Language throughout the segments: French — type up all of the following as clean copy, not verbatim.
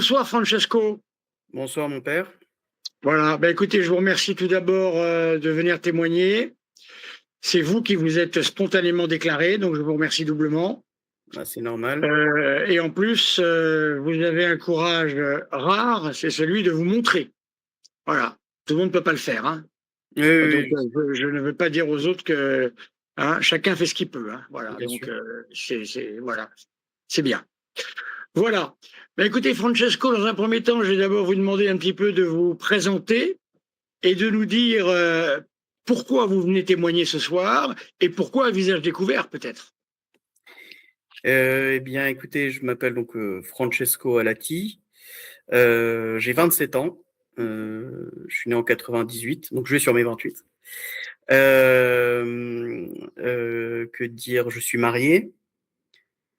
bonsoir Francesco. Bonsoir mon père. Voilà, écoutez, je vous remercie tout d'abord de venir témoigner. C'est vous qui vous êtes spontanément déclaré, donc je vous remercie doublement. Bah, c'est normal. Et en plus, vous avez un courage rare, c'est celui de vous montrer. Voilà, tout le monde ne peut pas le faire, hein. Oui, oui, Donc oui, je ne veux pas dire aux autres que chacun fait ce qu'il peut, hein. Voilà, bien donc sûr. voilà, c'est bien. Voilà. Écoutez, Francesco, dans un premier temps, je vais d'abord vous demander un petit peu de vous présenter et de nous dire pourquoi vous venez témoigner ce soir et pourquoi un visage découvert, peut-être. Eh bien, écoutez, je m'appelle donc Francesco Alati. J'ai 27 ans. Je suis né en 98, donc je vais sur mes 28. Que dire? Je suis marié,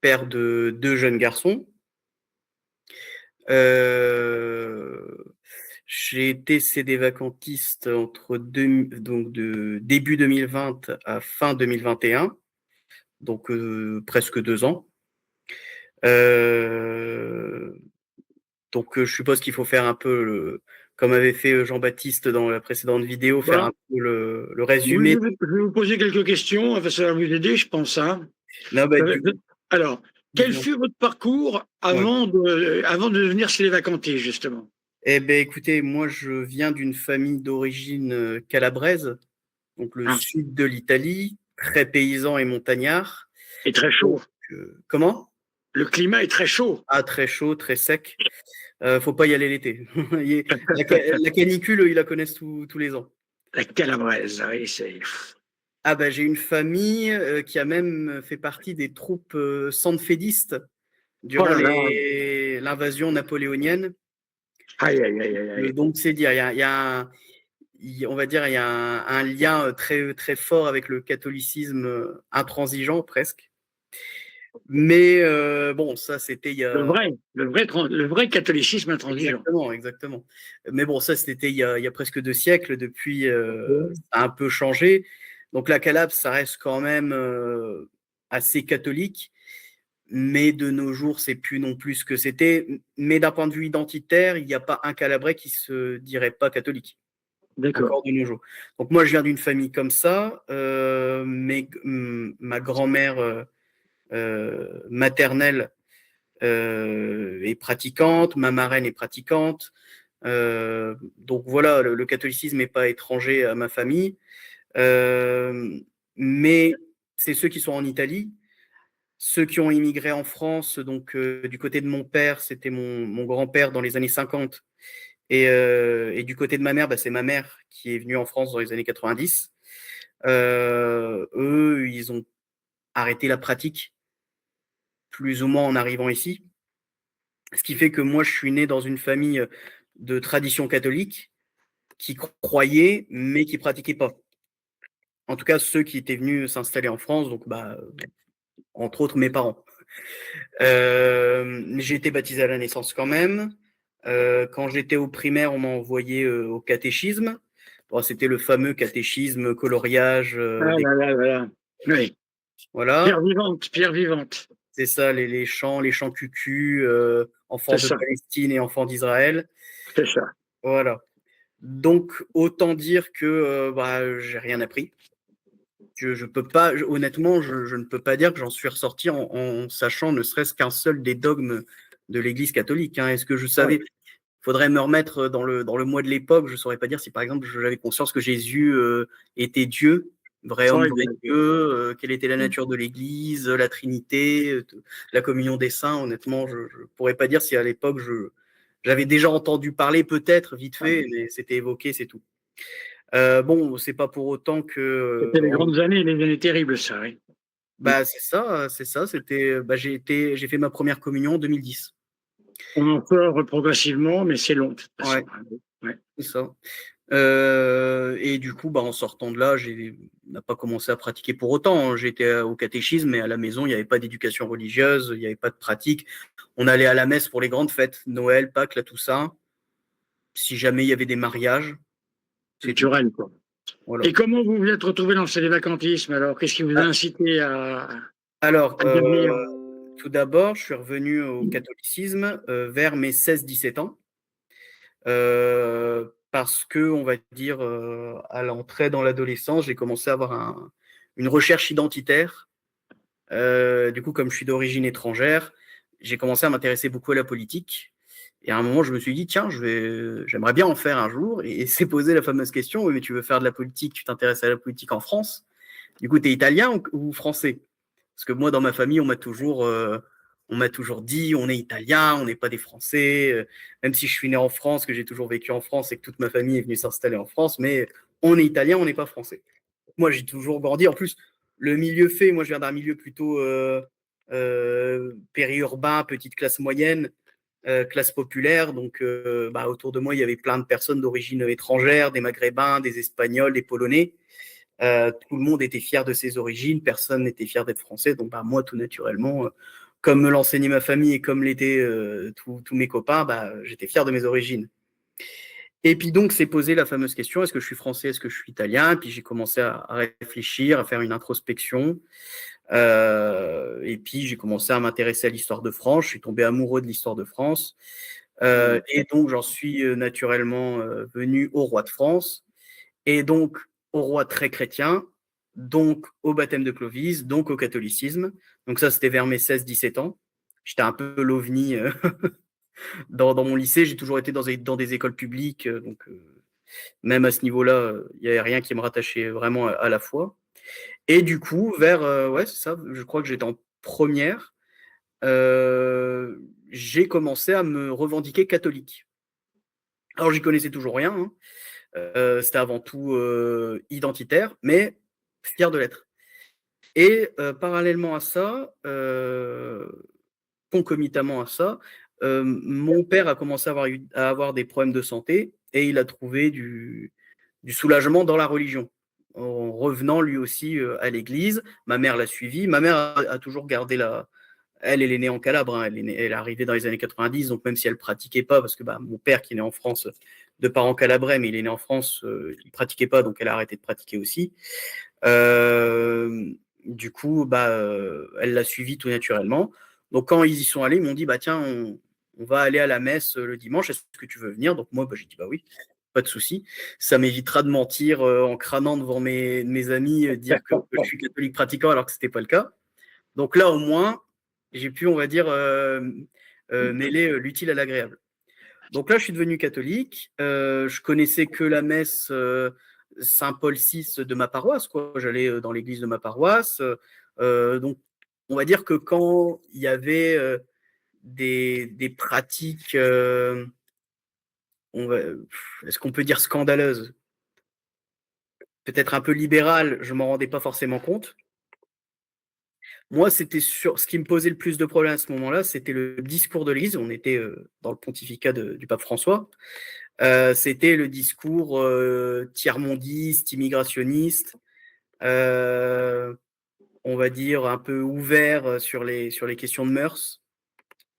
père de 2 jeunes garçons. J'ai été sédévacantiste donc de début 2020 à fin 2021, donc presque 2 ans. Donc je suppose qu'il faut faire un peu comme avait fait Jean-Baptiste dans la précédente vidéo, faire Voilà. un peu le Oui, résumé. je vais vous poser quelques questions, enfin, ça va vous aider, je pense, hein. Non, bah, Euh, Alors, quel dis-moi. fut votre parcours Ouais. avant de devenir sédévacantiste, justement? Eh ben, écoutez, moi je viens d'une famille d'origine calabraise, donc le Ah, sud de l'Italie, très paysan et montagnard. et très Donc, chaud. comment? Le climat est très chaud. Ah, très chaud, très sec. Faut pas y aller l'été. La canicule, ils la connaissent tous les ans. La calabraise, oui, c'est. Ah bah, j'ai une famille qui a même fait partie des troupes sanfédistes Oh durant là là. l'invasion napoléonienne. Aïe, aïe, aïe, aïe, aïe. Donc c'est dire, il y a on va dire, il y a un lien très, très fort avec le catholicisme intransigeant presque. Mais bon, ça c'était il y a. Le vrai catholicisme intransigeant. Exactement, exactement. Mais bon, ça c'était il y a presque 2 siècles. Depuis, ça a un peu changé. Donc la Calabre, ça reste quand même assez catholique. Mais de nos jours, c'est plus non plus ce que c'était. Mais d'un point de vue identitaire, il n'y a pas un Calabrais qui se dirait pas catholique, D'accord. encore de nos jours. Donc moi, je viens d'une famille comme ça. Mais ma grand-mère maternelle est pratiquante, ma marraine est pratiquante. Donc voilà, le catholicisme n'est pas étranger à ma famille. Mais c'est ceux qui sont en Italie. Ceux qui ont immigré en France, donc du côté de mon père, c'était mon grand-père dans les années 50. Et du côté de ma mère, c'est ma mère qui est venue en France dans les années 90. Eux, ils ont arrêté la pratique, plus ou moins en arrivant ici. Ce qui fait que moi, je suis né dans une famille de tradition catholique qui croyaient, mais qui pratiquaient pas. En tout cas, ceux qui étaient venus s'installer en France, donc entre autres mes parents. J'ai été baptisé à la naissance quand même. Quand j'étais au primaire, on m'a envoyé au catéchisme. Bon, c'était le fameux catéchisme coloriage. Ah là là là là. Oui. Voilà, Pierre vivante, pierre vivante. c'est ça, les chants cucu, C'est enfants de ça, Palestine et enfants d'Israël. c'est ça. Voilà. Donc, autant dire que j'ai rien appris. Je peux pas, honnêtement, je ne peux pas dire que j'en suis ressorti en sachant ne serait-ce qu'un seul des dogmes de l'Église catholique, hein. Est-ce que je savais? Ouais. Faudrait me remettre dans le moi de l'époque. Je saurais pas dire si, par exemple, j'avais conscience que Jésus était Dieu, vrai homme, Ouais, vrai Dieu, quelle était la nature de l'Église, la Trinité, la communion des saints. Honnêtement, je pourrais pas dire si à l'époque j'avais déjà entendu parler, peut-être vite fait, mais c'était évoqué, c'est tout. Bon, c'est pas pour autant que c'était les grandes années, les années terribles, ça, oui. c'est ça, c'est ça. C'était, j'ai fait ma première communion en 2010. On en sort progressivement, mais c'est long, de toute façon, Ouais, hein. Ouais. c'est ça. Et du coup, en sortant de là, on n'a pas commencé à pratiquer pour autant, hein. J'étais au catéchisme, mais à la maison, il n'y avait pas d'éducation religieuse, il n'y avait pas de pratique. On allait à la messe pour les grandes fêtes, Noël, Pâques, la Toussaint. Si jamais il y avait des mariages, c'est tout. Culturel, quoi. Voilà. Et comment vous vous êtes retrouvé dans le célibacantisme, alors? Qu'est-ce qui vous a incité Alors, à devenir? Tout d'abord, je suis revenu au catholicisme vers mes 16-17 ans. Parce que, on va dire, à l'entrée dans l'adolescence, j'ai commencé à avoir une recherche identitaire. Du coup, comme je suis d'origine étrangère, j'ai commencé à m'intéresser beaucoup à la politique. Et à un moment, je me suis dit, tiens, j'aimerais bien en faire un jour. Et s'est posé la fameuse question, oui, mais tu veux faire de la politique, tu t'intéresses à la politique en France. Du coup, tu es italien ou français? Parce que moi, dans ma famille, on m'a toujours dit, on est italien, on n'est pas des Français. Même si je suis né en France, que j'ai toujours vécu en France et que toute ma famille est venue s'installer en France, mais on est italien, on n'est pas français. Moi, j'ai toujours grandi. En plus, le milieu fait, moi, je viens d'un milieu plutôt périurbain, petite classe moyenne, classe populaire. Donc, autour de moi, il y avait plein de personnes d'origine étrangère, des Maghrébins, des Espagnols, des Polonais. Tout le monde était fier de ses origines, personne n'était fier d'être français. Donc, moi, tout naturellement, comme me l'enseignait ma famille et comme l'étaient tous mes copains, j'étais fier de mes origines. Et puis donc, s'est posé la fameuse question, est-ce que je suis français, est-ce que je suis italien? Et puis j'ai commencé à réfléchir, à faire une introspection. Et puis j'ai commencé à m'intéresser à l'histoire de France. Je suis tombé amoureux de l'histoire de France. Et donc, j'en suis naturellement venu au roi de France. Et donc, au roi très chrétien, donc au baptême de Clovis, donc au catholicisme. Donc ça, c'était vers mes 16-17 ans. J'étais un peu l'ovni dans mon lycée. J'ai toujours été dans des écoles publiques, donc même à ce niveau-là, il n'y avait rien qui me rattachait vraiment à la foi. Et du coup, ouais, c'est ça, je crois que j'étais en première, j'ai commencé à me revendiquer catholique. Alors, j'y connaissais toujours rien, hein. C'était avant tout identitaire, mais fier de l'être. Et parallèlement à ça, concomitamment à ça, mon père a commencé à avoir des problèmes de santé et il a trouvé du soulagement dans la religion, en revenant lui aussi à l'église. Ma mère l'a suivi. Ma mère a toujours gardé elle est née en Calabre, hein. Elle est arrivée dans les années 90, donc même si elle pratiquait pas, parce que mon père qui est né en France, de parents calabrais, mais il est né en France, il pratiquait pas, donc elle a arrêté de pratiquer aussi. Du coup, elle l'a suivi tout naturellement. Donc quand ils y sont allés, ils m'ont dit, tiens, on va aller à la messe le dimanche, est-ce que tu veux venir? Donc moi, j'ai dit, oui, pas de souci. Ça m'évitera de mentir en crânant devant mes amis, dire que je suis catholique pratiquant alors que ce n'était pas le cas. Donc là, au moins, j'ai pu, on va dire, mêler l'utile à l'agréable. Donc là, je suis devenu catholique. Je connaissais que la messe Saint-Paul VI de ma paroisse, quoi. J'allais dans l'église de ma paroisse. Donc, on va dire que quand il y avait des pratiques, est-ce qu'on peut dire scandaleuses, peut-être un peu libérales, je m'en rendais pas forcément compte. Moi, c'était ce qui me posait le plus de problèmes à ce moment-là, c'était le discours de l'Église. On était dans le pontificat du pape François. C'était le discours tiers-mondiste, immigrationniste, on va dire un peu ouvert sur les questions de mœurs.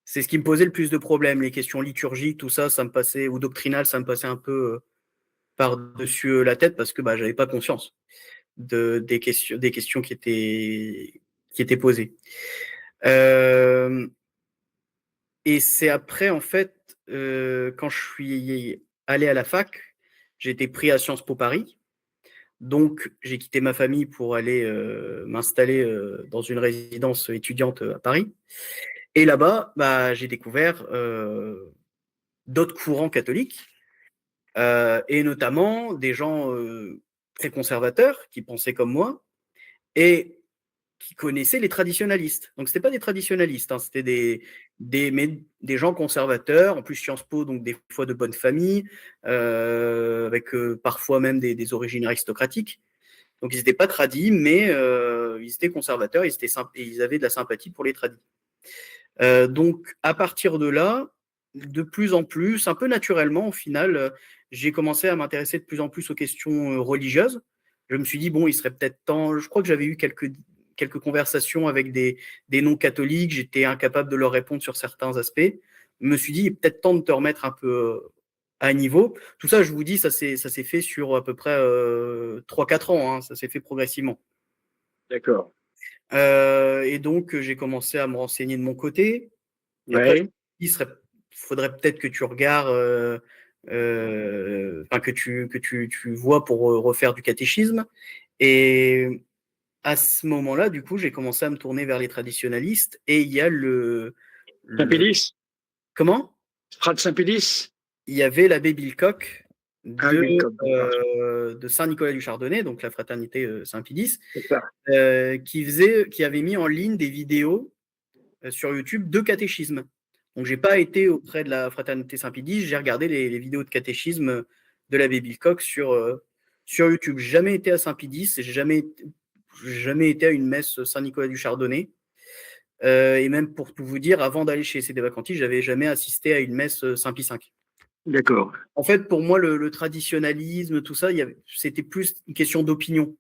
C'est ce qui me posait le plus de problèmes. Les questions liturgiques, tout ça, ça me passait, ou doctrinales, ça me passait un peu par-dessus la tête parce que j'avais pas conscience des questions qui étaient posées. Et c'est après, en fait, quand je suis allé à la fac, j'ai été pris à Sciences Po Paris. Donc, j'ai quitté ma famille pour aller m'installer dans une résidence étudiante à Paris. Et là-bas, j'ai découvert d'autres courants catholiques, et notamment des gens très conservateurs qui pensaient comme moi et qui connaissaient les traditionalistes. Donc, ce n'était pas des traditionalistes, hein, c'était des gens conservateurs, en plus Sciences Po, donc des fois de bonne famille, avec parfois même des origines aristocratiques. Donc, ils n'étaient pas tradis, mais ils étaient conservateurs, ils avaient de la sympathie pour les tradis. Donc, à partir de là, de plus en plus, un peu naturellement, au final, j'ai commencé à m'intéresser de plus en plus aux questions religieuses. Je me suis dit, bon, il serait peut-être temps. Je crois que j'avais eu quelques conversations avec des non-catholiques. J'étais incapable de leur répondre sur certains aspects. Je me suis dit, il est peut-être temps de te remettre un peu à niveau. Tout ça, je vous dis, ça s'est fait sur à peu près 3-4 ans. Hein, ça s'est fait progressivement. D'accord. Et donc, j'ai commencé à me renseigner de mon côté. Et après, Ouais. il faudrait peut-être que tu regardes, enfin, que tu vois pour refaire du catéchisme. Et à ce moment-là, du coup, j'ai commencé à me tourner vers les traditionalistes. Et il y a le Saint-Pédis? comment? Frate Saint-Pédis? Il y avait l'abbé Bilcock Ah oui, Bilcock, d'accord. de Saint-Nicolas du Chardonnay, donc la fraternité Saint-Pédis, C'est ça. qui avait mis en ligne des vidéos sur YouTube de catéchisme. Donc, j'ai pas été auprès de la fraternité Saint-Pédis, j'ai regardé les vidéos de catéchisme de l'abbé Bilcock sur YouTube. J'ai jamais été à Saint-Pédis, j'ai jamais été à une messe Saint-Nicolas du Chardonnay. Et même pour tout vous dire, avant d'aller chez CD Vacanti, j'avais jamais assisté à une messe Saint-Pie V. D'accord. En fait, pour moi, le traditionnalisme, tout ça, c'était plus une question d'opinion.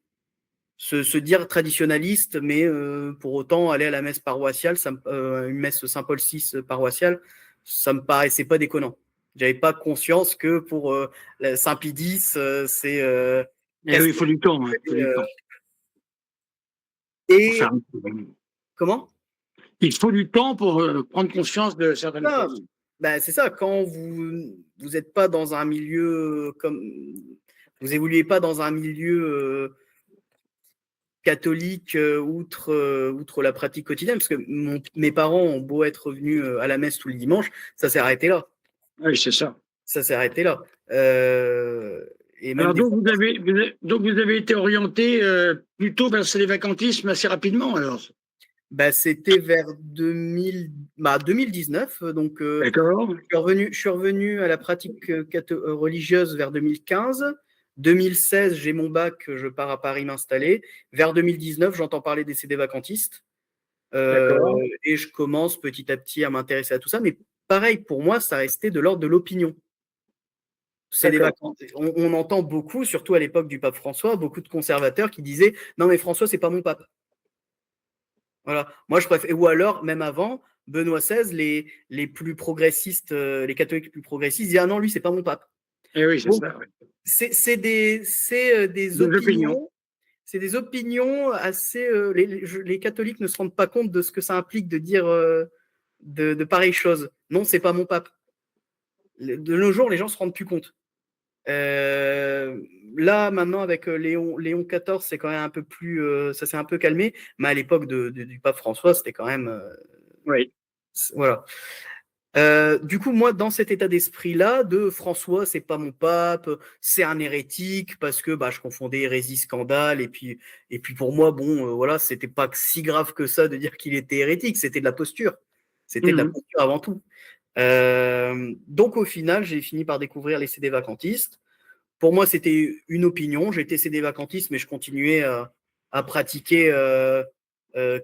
Se dire traditionnaliste, mais pour autant aller à la messe paroissiale, une messe Saint-Paul VI paroissiale, ça me paraissait pas déconnant. J'avais pas conscience que pour Saint-Pie X, c'est Eh oui, il faut du temps, hein, il faut du temps. Pour et faire un peu. comment? Il faut du temps pour prendre conscience de certaines Ah, choses. ben, c'est ça, quand vous n'êtes pas dans un milieu comme vous évoluez pas dans un milieu catholique outre la pratique quotidienne, parce que mes parents ont beau être venus à la messe tous les dimanches, ça s'est arrêté là. Oui, c'est ça. Ça s'est arrêté là. Et même Alors des donc fois, donc vous avez été orienté plutôt vers le vacantisme assez rapidement alors. bah, c'était vers 2019. Donc, D'accord. je suis revenu à la pratique religieuse vers 2015. 2016, j'ai mon bac, je pars à Paris m'installer. Vers 2019, j'entends parler des CD vacantistes. D'accord. Et je commence petit à petit à m'intéresser à tout ça. Mais pareil, pour moi, ça restait de l'ordre de l'opinion. C'est des D'accord. vacances. On entend beaucoup, surtout à l'époque du pape François, beaucoup de conservateurs qui disaient non mais François c'est pas mon pape. Voilà. Moi je préfère. Ou alors même avant Benoît XVI, les plus progressistes, les catholiques les plus progressistes disaient ah non lui c'est pas mon pape. Eh oui, c'est Donc ça. Oui. c'est des Des opinions. opinions. C'est des opinions assez. Les catholiques ne se rendent pas compte de ce que ça implique de dire de pareilles choses. Non, c'est pas mon pape. De nos jours, les gens se rendent plus compte. Là, maintenant, avec Léon XIV, c'est quand même un peu plus. Ça s'est un peu calmé. Mais à l'époque du pape François, c'était quand même. Oui. Voilà. Du coup, moi, dans cet état d'esprit-là, de François, c'est pas mon pape, c'est un hérétique, parce que bah, je confondais hérésie, scandale, et puis pour moi, bon, voilà, c'était pas si grave que ça de dire qu'il était hérétique, c'était de la posture. C'était de la Mhm. posture avant tout. Donc, au final, j'ai fini par découvrir les CD vacantistes. Pour moi, c'était une opinion. J'étais CD vacantiste, mais je continuais à pratiquer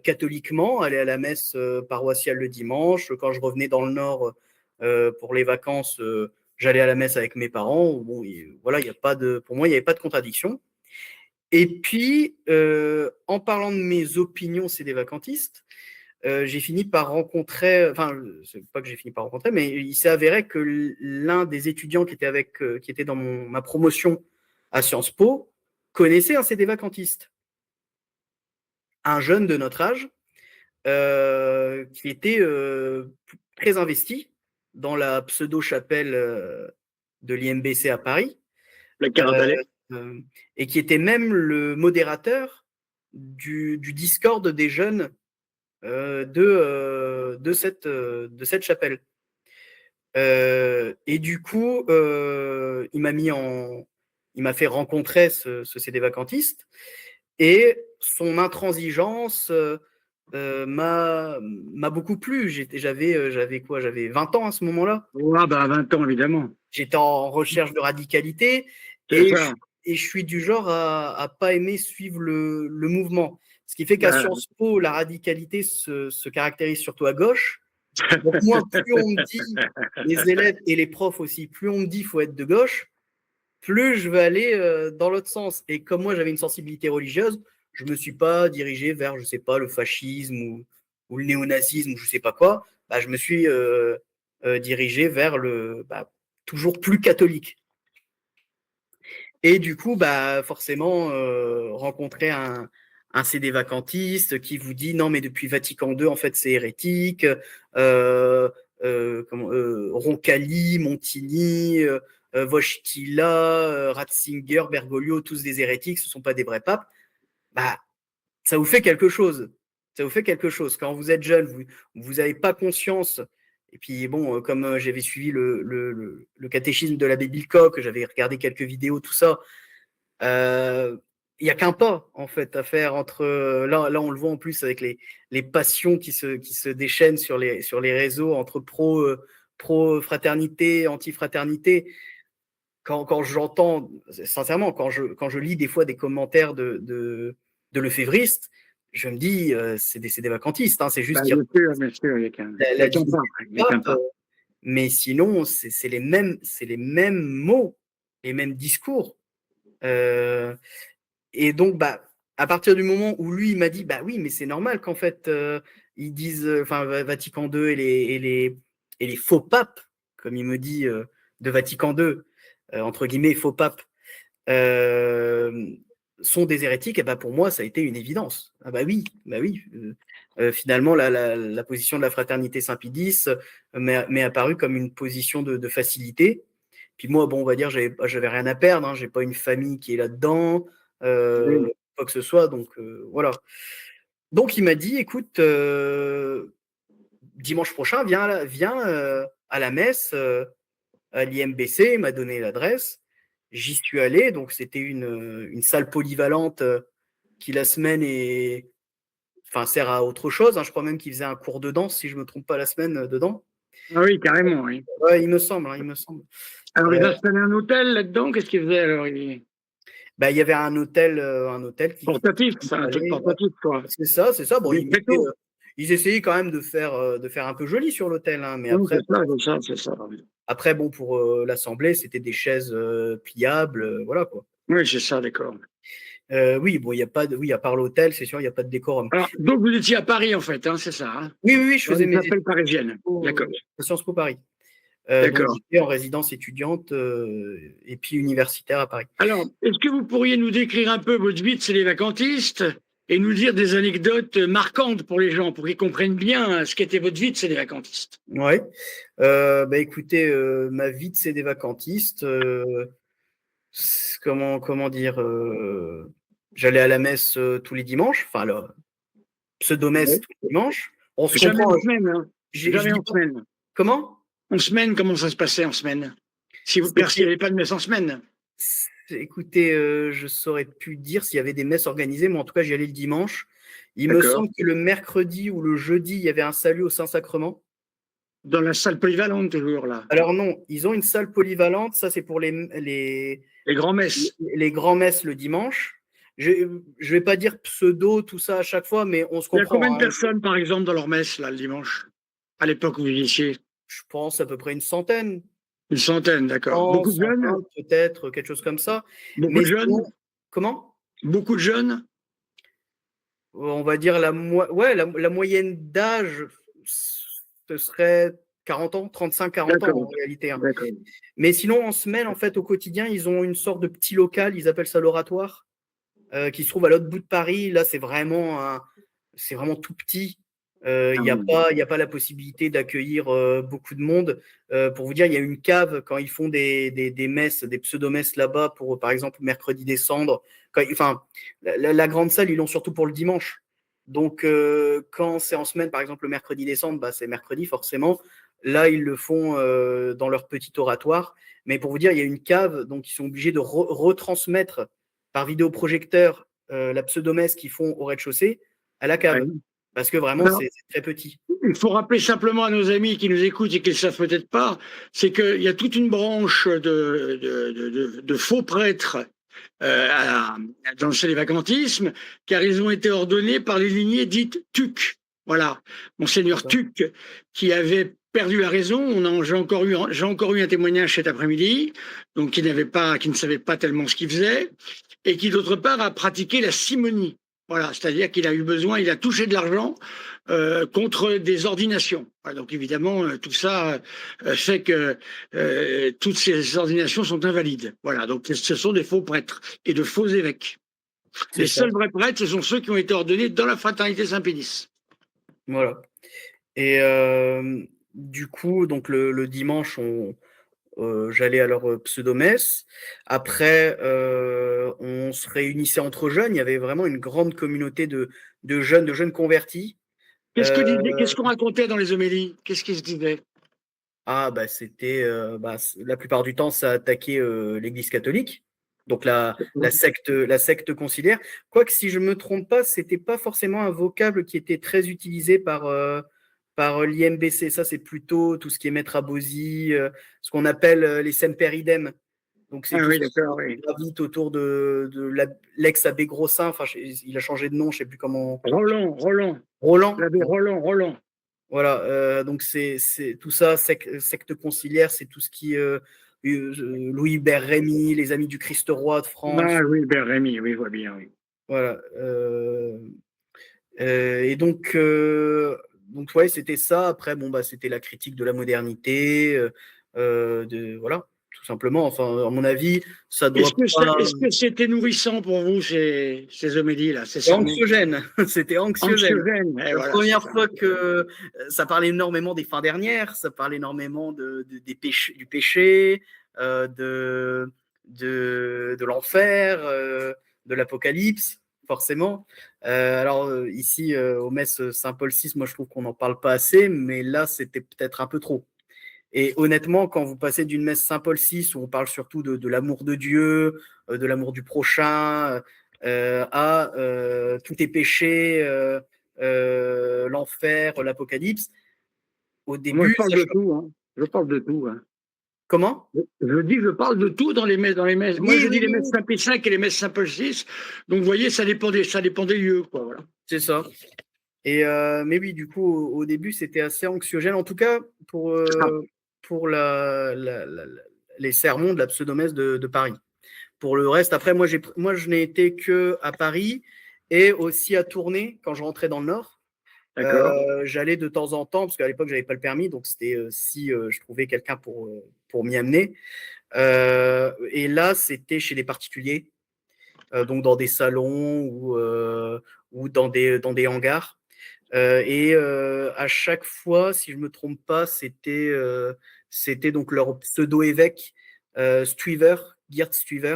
catholiquement, aller à la messe paroissiale le dimanche. Quand je revenais dans le Nord pour les vacances, j'allais à la messe avec mes parents. Bon, voilà, y a pas de, pour moi, il n'y avait pas de contradiction. Et puis, en parlant de mes opinions CD vacantistes, j'ai fini par rencontrer, enfin, c'est pas que j'ai fini par rencontrer, mais il s'est avéré que l'un des étudiants qui était dans ma promotion à Sciences Po connaissait un CD vacantiste, un jeune de notre âge qui était très investi dans la pseudo-chapelle de l'IMBC à Paris Le euh, Carabalais. et qui était même le modérateur du Discord des jeunes de cette chapelle. Et du coup, il m'a fait rencontrer ce CD vacantiste et son intransigeance m'a beaucoup plu. J'avais quoi? J'avais 20 ans à ce moment-là. Ah bah 20 ans évidemment. J'étais en recherche de radicalité C'est et ça. je suis du genre à pas aimer suivre le mouvement. Ce qui fait qu'à Bah, Sciences Po, la radicalité se caractérise surtout à gauche. Donc moi, plus on me dit, les élèves et les profs aussi, plus on me dit qu'il faut être de gauche, plus je vais aller dans l'autre sens. Et comme moi, j'avais une sensibilité religieuse, je ne me suis pas dirigé vers, je ne sais pas, le fascisme ou le néonazisme ou je ne sais pas quoi. Bah, je me suis dirigé vers toujours plus catholique. Et du coup, bah, forcément, rencontrer un CD vacantiste qui vous dit non, mais depuis Vatican II, en fait, c'est hérétique. Roncalli, Montigny, Wojtyla, Ratzinger, Bergoglio, tous des hérétiques, ce ne sont pas des vrais papes. Bah, ça vous fait quelque chose. Ça vous fait quelque chose. Quand vous êtes jeune, vous n'avez pas conscience. Et puis, bon, comme j'avais suivi le catéchisme de l'abbé Bilcock, j'avais regardé quelques vidéos, tout ça, il n'y a qu'un pas, en fait, à faire entre. Là, on le voit en plus avec les passions qui se déchaînent sur les réseaux entre pro-fraternité, anti-fraternité. Quand j'entends, sincèrement, quand je lis des fois des commentaires de lefévristes, je me dis, c'est des vacantistes, hein, c'est juste Bien sûr, il y a la qu'un divinité pas. Il y du a qu'un pape, pas. mais sinon, c'est les mêmes mots, les mêmes discours. Et donc, bah, à partir du moment où lui, il m'a dit, bah oui, mais c'est normal qu'en fait, ils disent, enfin, Vatican II et les faux papes, comme il me dit, de Vatican II, entre guillemets, faux papes, sont des hérétiques, et bah pour moi, ça a été une évidence. Ah bah oui, bah oui. Finalement, la position de la fraternité Saint-Pie X m'est apparue comme une position de facilité. Puis moi, bon, on va dire, j'avais rien à perdre, hein, j'ai pas une famille qui est là-dedans, Oui. quoi que ce soit, donc voilà. Donc il m'a dit, écoute, dimanche prochain, viens à la messe, à l'IMBC, il m'a donné l'adresse. J'y suis allé, donc c'était une salle polyvalente qui la semaine sert à autre chose, hein. Je crois même qu'il faisait un cours de danse, si je me trompe pas, la semaine dedans. Ah oui, carrément, oui. Ouais, il me semble, hein, il me semble. Alors, il installé un hôtel là-dedans, qu'est-ce qu'il faisait alors? Bah, il y avait un hôtel qui Portatif, c'est un truc allait, portatif, quoi. c'est ça, c'est ça. Bon, Du plateau. ils essayaient quand même de faire un peu joli sur l'hôtel, hein, mais Oui, après, c'est ça. bon, pour l'assemblée, c'était des chaises pliables, voilà quoi. Oui, c'est ça, d'accord. Oui, bon, il y a pas de, oui, à part l'hôtel, c'est sûr, il n'y a pas de décorum. Alors, donc vous étiez à Paris, en fait, hein, c'est ça, hein? Oui, je Dans faisais une mes chapelle études parisienne. D'accord. à Sciences Po Paris. Donc D'accord. j'étais en résidence étudiante et puis universitaire à Paris. Alors, est-ce que vous pourriez nous décrire un peu votre vie de chez les vacantistes et nous dire des anecdotes marquantes pour les gens, pour qu'ils comprennent bien ce qu'était votre vie de chez les vacantistes? Ouais. Bah écoutez, ma vie de CD vacantiste, comment dire, j'allais à la messe tous les dimanches, enfin le pseudo-messe Ouais. tous les dimanches. On se Jamais comprend. en semaine, hein. Je Jamais dis en pas semaine. comment? En semaine, comment ça se passait en semaine? Si vous C'était, percevez pas de messe en semaine. écoutez, je saurais plus dire s'il y avait des messes organisées, mais en tout cas j'y allais le dimanche. Il me D'accord. semble que le mercredi ou le jeudi, il y avait un salut au Saint-Sacrement. Dans la salle polyvalente, toujours, là. Alors non, ils ont une salle polyvalente, ça c'est pour Les grands-messes. les grands-messes le dimanche. Je ne vais pas dire pseudo, tout ça à chaque fois, mais on se Il y a comprend, combien de hein. personnes, par exemple, dans leur messe, là, le dimanche? À l'époque où vous y étiez? Je pense à peu près une centaine, Une centaine, d'accord. 100, Beaucoup de jeunes? 150 peut-être, quelque chose comme ça. Beaucoup Mais de jeunes? sinon, comment? Beaucoup de jeunes? On va dire ouais, la moyenne d'âge, ce serait 40 ans, 35-40 ans en D'accord, réalité, hein. d'accord. Mais sinon, en semaine, en fait, au quotidien, ils ont une sorte de petit local, ils appellent ça l'oratoire, qui se trouve à l'autre bout de Paris. Là, c'est vraiment tout petit. Il n'y a pas la possibilité d'accueillir beaucoup de monde. Pour vous dire, il y a une cave quand ils font des messes, des pseudo-messes là-bas pour, par exemple, mercredi des cendres. La grande salle, ils l'ont surtout pour le dimanche. Donc, quand c'est en semaine, par exemple, le mercredi des cendres, bah, c'est mercredi forcément. Là, ils le font dans leur petit oratoire. Mais pour vous dire, il y a une cave, donc ils sont obligés de retransmettre par vidéoprojecteur la pseudo-messe qu'ils font au rez-de-chaussée à la cave. Ouais. Parce que vraiment, Alors, c'est très petit. il faut rappeler simplement à nos amis qui nous écoutent et qui ne le savent peut-être pas, c'est qu'il y a toute une branche de faux prêtres dans le sélévacantisme, car ils ont été ordonnés par les lignées dites Tuc. Voilà, Monseigneur Tuc, qui avait perdu la raison. J'ai encore eu un témoignage cet après-midi, donc qui ne savait pas tellement ce qu'il faisait, et qui d'autre part a pratiqué la simonie. Voilà, c'est-à-dire qu'il a eu besoin, il a touché de l'argent contre des ordinations. Voilà, donc évidemment, tout ça fait que toutes ces ordinations sont invalides. Voilà, donc ce sont des faux prêtres et de faux évêques. Les C'est ça. seuls vrais prêtres, ce sont ceux qui ont été ordonnés dans la fraternité Saint-Pédis. Voilà. Et du coup, donc le dimanche, j'allais à leur pseudomesse. Après, on se réunissait entre jeunes. Il y avait vraiment une grande communauté de jeunes convertis. Qu'est-ce qu'on racontait dans les homélies? Qu'est-ce qui se disait? C'était la plupart du temps, ça attaquait l'Église catholique, donc la secte conciliaire. Quoique, si je me trompe pas, c'était pas forcément un vocable qui était très utilisé par l'IMBC. Ça, c'est plutôt tout ce qui est maître Abosi, ce qu'on appelle les semper idem. Donc, c'est Ah tout oui, ce d'accord, qui oui. gravite autour de l'ex-abbé Grossin. Enfin, il a changé de nom, je sais plus comment. Roland, Roland. l'abbé Roland. Voilà, donc c'est tout ça, secte conciliaire, c'est tout ce qui Louis Hubert Rémy, les Amis du Christ Roi de France, Ah oui, Ben Rémy, oui, je vois bien, oui. voilà. Et donc ouais, c'était ça. Après, bon bah c'était la critique de la modernité, voilà, tout simplement. Enfin, à mon avis, ça doit pas. Est-ce que c'était nourrissant pour vous, ces homélies-là, ces C'était sermons? anxiogène, c'était anxiogène. Anxiogène, et La voilà, c'est première ça. fois que ça parlait énormément des fins dernières, ça parlait énormément des du péché, de l'enfer, de l'apocalypse, forcément. Alors ici, au Metz Saint-Paul VI, moi je trouve qu'on n'en parle pas assez, mais là c'était peut-être un peu trop. Et honnêtement, quand vous passez d'une messe Saint-Paul VI, où on parle surtout de l'amour de Dieu, de l'amour du prochain, à tout est péché, l'enfer, l'apocalypse, au Moi, je début, parle ça de choque. tout, hein. Je parle de tout, hein. Comment? Je parle de tout dans les messes, Moi, Oui, je dis oui, les oui, messes oui. Saint-Pie V et les messes Saint-Paul VI. Donc, vous voyez, ça dépend des lieux, quoi, voilà. C'est ça. Et mais oui, du coup, au début, c'était assez anxiogène. En tout cas, Ah, pour les sermons de la pseudomesse de Paris. Pour le reste, après, moi, je n'ai été que à Paris et aussi à Tournai quand je rentrais dans le Nord. d'accord. J'allais de temps en temps, parce qu'à l'époque, je n'avais pas le permis, donc c'était si je trouvais quelqu'un pour m'y amener. Et là, c'était chez des particuliers, donc dans des salons ou dans des hangars. Et à chaque fois, si je ne me trompe pas, c'était donc leur pseudo-évêque, Stuyver, Geert Stuyver,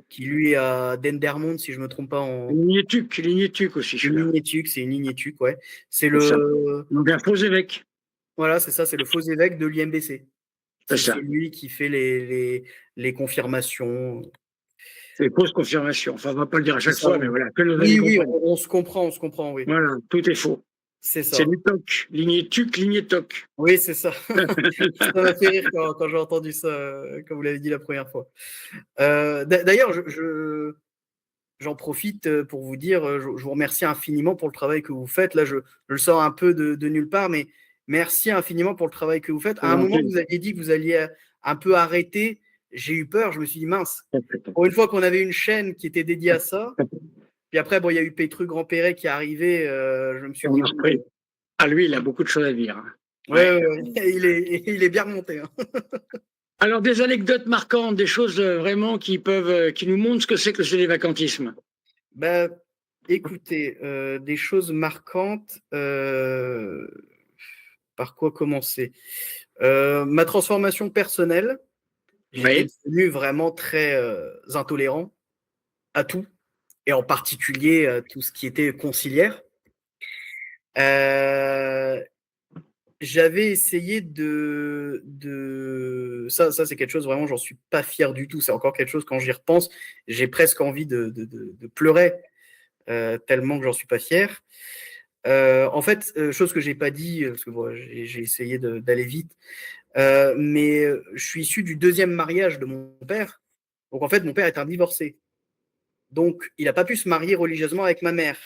qui lui est à Dendermonde, si je ne me trompe pas, en Lignétuc aussi, je suis là. Lignétuc, c'est une Lignétuc, ouais. C'est C'est ça. le, Donc, un faux évêque. voilà, c'est ça, c'est le faux évêque de l'IMBC. C'est C'est ça. lui qui fait les confirmations. C'est fausse confirmation. Enfin, on ne va pas le dire à C'est chaque ça, fois, mais oui. voilà, que nos amis Oui, oui, comprennent. on se comprend, oui. Voilà, tout est faux. C'est C'est ça. Lignétuc, Lignétoc. Oui, c'est ça. Ça m'a fait rire quand j'ai entendu ça, quand vous l'avez dit la première fois. D'ailleurs, j'en profite pour vous dire, je vous remercie infiniment pour le travail que vous faites. Là, je le sors un peu de nulle part, mais merci infiniment pour le travail que vous faites. C'est À un moment, gentil. vous aviez dit que vous alliez un peu arrêter. J'ai eu peur, je me suis dit, mince, pour une fois qu'on avait une chaîne qui était dédiée à ça, puis après, bon, il y a eu Pétru Grandperret qui est arrivé, je me suis On dit, a repris. Ah, lui, il a beaucoup de choses à dire, hein. ouais, Ouais. ouais, ouais. Il est bien remonté, hein. Alors, des anecdotes marquantes, des choses vraiment qui nous montrent ce que c'est que le télévacantisme. Bah, écoutez, des choses marquantes, par quoi commencer? Ma transformation personnelle, j'étais Oui. devenu vraiment très intolérant à tout, et en particulier tout ce qui était conciliaire. Euh, J'avais essayé ça c'est quelque chose vraiment, j'en suis pas fier du tout. C'est encore quelque chose, quand j'y repense, j'ai presque envie de pleurer, tellement que j'en suis pas fier. En fait, chose que j'ai pas dit, parce que bon, j'ai essayé d'aller vite, mais je suis issu du deuxième mariage de mon père. Donc en fait, mon père est un divorcé. Donc il n'a pas pu se marier religieusement avec ma mère.